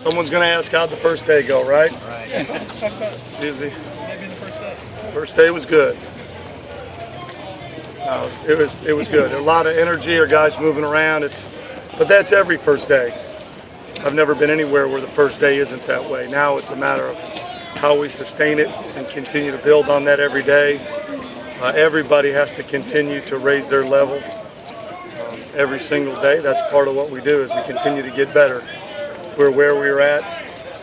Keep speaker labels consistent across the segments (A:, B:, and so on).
A: Someone's going to ask how'd the first day go, right?
B: Right.
A: It's easy.
C: Maybe the first day.
A: First day was good. No, it was good. A lot of energy, our guys moving around. But that's every first day. I've never been anywhere where the first day isn't that way. Now it's a matter of how we sustain it and continue to build on that every day. Everybody has to continue to raise their level every single day. That's part of what we do, is we continue to get better. If we're where we were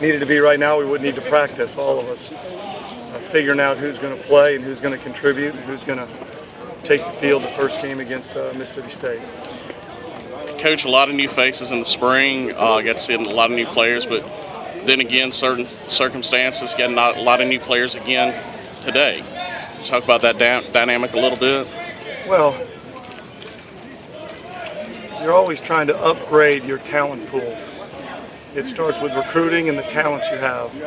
A: needed to be right now, we would need to practice, all of us, figuring out who's going to play and who's going to contribute and who's going to take the field the first game against Mississippi State.
D: Coach, a lot of new faces in the spring. I got to see a lot of new players, but then again, certain circumstances, got a lot of new players again today. Talk about that dynamic a little bit.
A: Well, you're always trying to upgrade your talent pool. It starts with recruiting and the talents you have.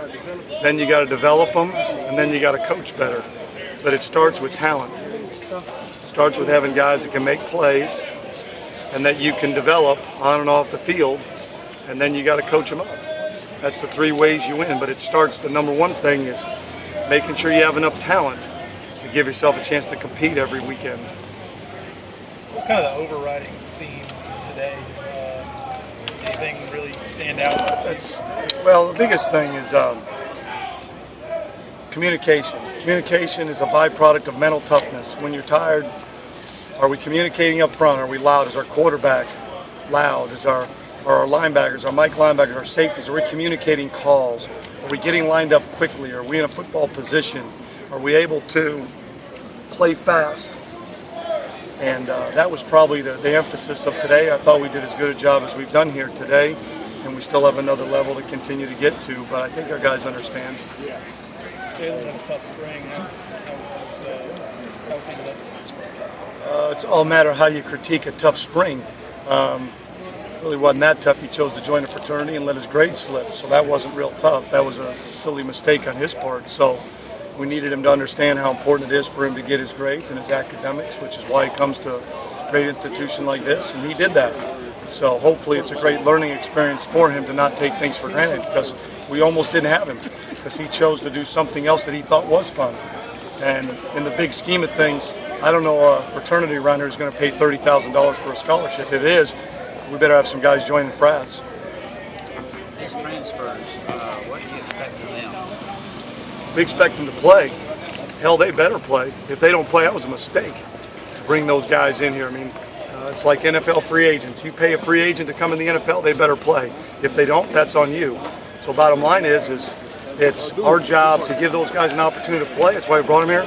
A: Then you got to develop them, and then you got to coach better. But it starts with talent. It starts with having guys that can make plays and that you can develop on and off the field, and then you got to coach them up. That's the three ways you win. But it starts, the number one thing is making sure you have enough talent to give yourself a chance to compete every weekend.
C: What's kind of the overriding theme today? Anything really stand out?
A: Well, the biggest thing is communication. Communication is a byproduct of mental toughness. When you're tired, are we communicating up front? Are we loud? Is our quarterback loud? Are our linebackers, our Mike linebackers, our safeties, are we communicating calls? Are we getting lined up quickly? Are we in a football position? Are we able to play fast? And that was probably the emphasis of today. I thought we did as good a job as we've done here today, and we still have another level to continue to get to, but I think our guys understand.
C: Jalen had a tough spring. How's he look?
A: It's all a matter of how you critique a tough spring. Really wasn't that tough. He chose to join a fraternity and let his grades slip, so that wasn't real tough. That was a silly mistake on his part. So we needed him to understand how important it is for him to get his grades and his academics, which is why he comes to a great institution like this, and he did that. So hopefully it's a great learning experience for him to not take things for granted, because we almost didn't have him, because he chose to do something else that he thought was fun. And in the big scheme of things, I don't know a fraternity around here is going to pay $30,000 for a scholarship. If it is, we better have some guys joining frats.
B: These transfers, what do you expect of them?
A: We expect them to play. Hell, they better play. If they don't play, that was a mistake to bring those guys in here. I mean, it's like NFL free agents. You pay a free agent to come in the NFL, they better play. If they don't, that's on you. So bottom line is it's our job to give those guys an opportunity to play. That's why we brought them here.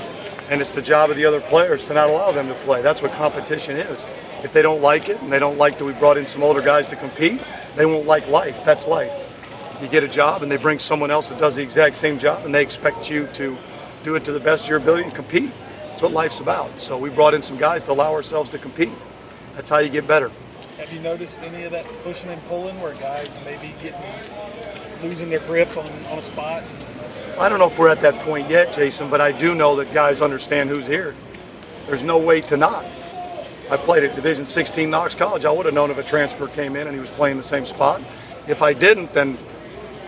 A: And it's the job of the other players to not allow them to play. That's what competition is. If they don't like it, and they don't like that we brought in some older guys to compete, they won't like life. That's life. You get a job and they bring someone else that does the exact same job, and they expect you to do it to the best of your ability and compete. That's what life's about. So we brought in some guys to allow ourselves to compete. That's how you get better.
C: Have you noticed any of that pushing and pulling where guys maybe losing their grip on a spot?
A: I don't know if we're at that point yet, Jason, but I do know that guys understand who's here. There's no way to not. I played at Division 16 Knox College. I would have known if a transfer came in and he was playing the same spot. If I didn't, then,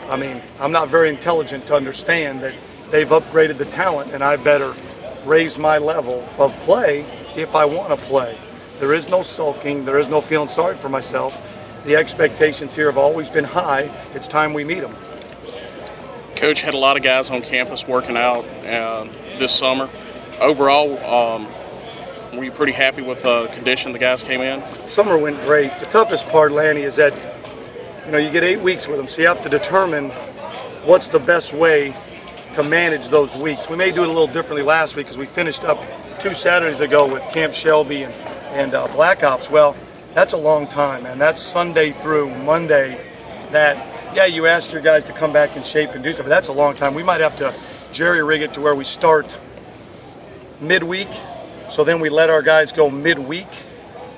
A: I mean, I'm not very intelligent to understand that they've upgraded the talent, and I better raise my level of play if I want to play. There is no sulking. There is no feeling sorry for myself. The expectations here have always been high. It's time we meet them.
D: Coach, had a lot of guys on campus working out this summer. Overall, were you pretty happy with the condition the guys came in?
A: Summer went great. The toughest part, Lanny, is that you get 8 weeks with them, so you have to determine what's the best way to manage those weeks. We may do it a little differently last week because we finished up 2 Saturdays ago with Camp Shelby and Black Ops. Well, that's a long time, and that's Sunday through Monday. Yeah, you ask your guys to come back in shape and do stuff, but that's a long time. We might have to jerry-rig it to where we start midweek, so then we let our guys go midweek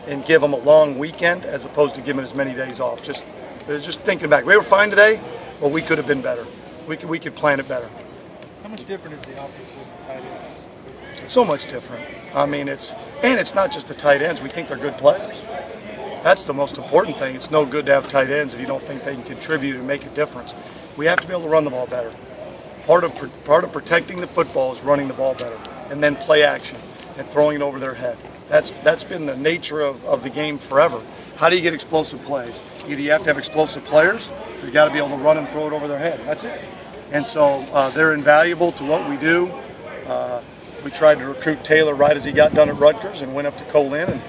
A: and give them a long weekend as opposed to giving as many days off. Just thinking back. We were fine today, but we could have been better. We could plan it better.
C: How much different is the offense with the tight ends?
A: So much different. I mean, it's not just the tight ends. We think they're good players. That's the most important thing. It's no good to have tight ends if you don't think they can contribute and make a difference. We have to be able to run the ball better. Part of protecting the football is running the ball better, and then play action and throwing it over their head. That's been the nature of the game forever. How do you get explosive plays? Either you have to have explosive players, or you got to be able to run and throw it over their head. That's it. And so they're invaluable to what we do. We tried to recruit Taylor right as he got done at Rutgers and went up to Colin, and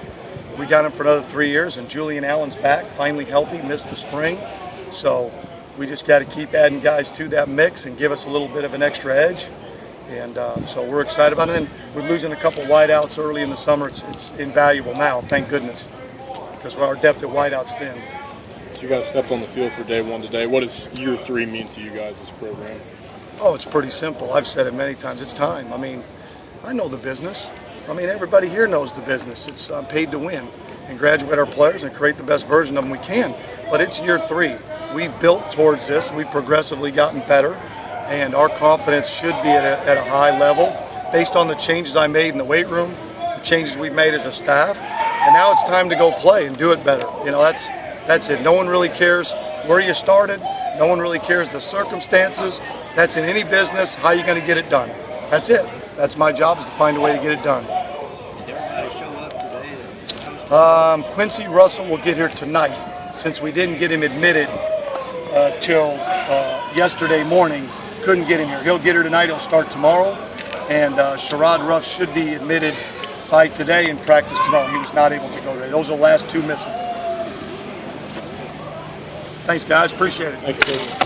A: we got him for another 3 years. And Julian Allen's back, finally healthy, missed the spring. So we just got to keep adding guys to that mix and give us a little bit of an extra edge. And so we're excited about it. And we're losing a couple wideouts early in the summer. It's invaluable now, thank goodness, because our depth at wideouts thin.
E: You guys stepped on the field for day one today. What does year 3 mean to you guys, this program?
A: Oh, it's pretty simple. I've said it many times. It's time. I mean, I know the business. I mean, everybody here knows the business. I'm paid to win and graduate our players and create the best version of them we can. But it's year 3. We've built towards this. We've progressively gotten better, and our confidence should be at a high level based on the changes I made in the weight room, the changes we've made as a staff, and now it's time to go play and do it better. You know, that's it. No one really cares where you started. No one really cares the circumstances. That's in any business. How are you going to get it done? That's it. That's my job, is to find a way to get it done.
B: Did everybody show up today?
A: Quincy Russell will get here tonight, since we didn't get him admitted till yesterday morning. Couldn't get him here. He'll get here tonight. He'll start tomorrow. And Sherrod Ruff should be admitted by today and practice tomorrow. He was not able to go today. Those are the last 2 missing. Thanks, guys. Appreciate it.
E: Thank you.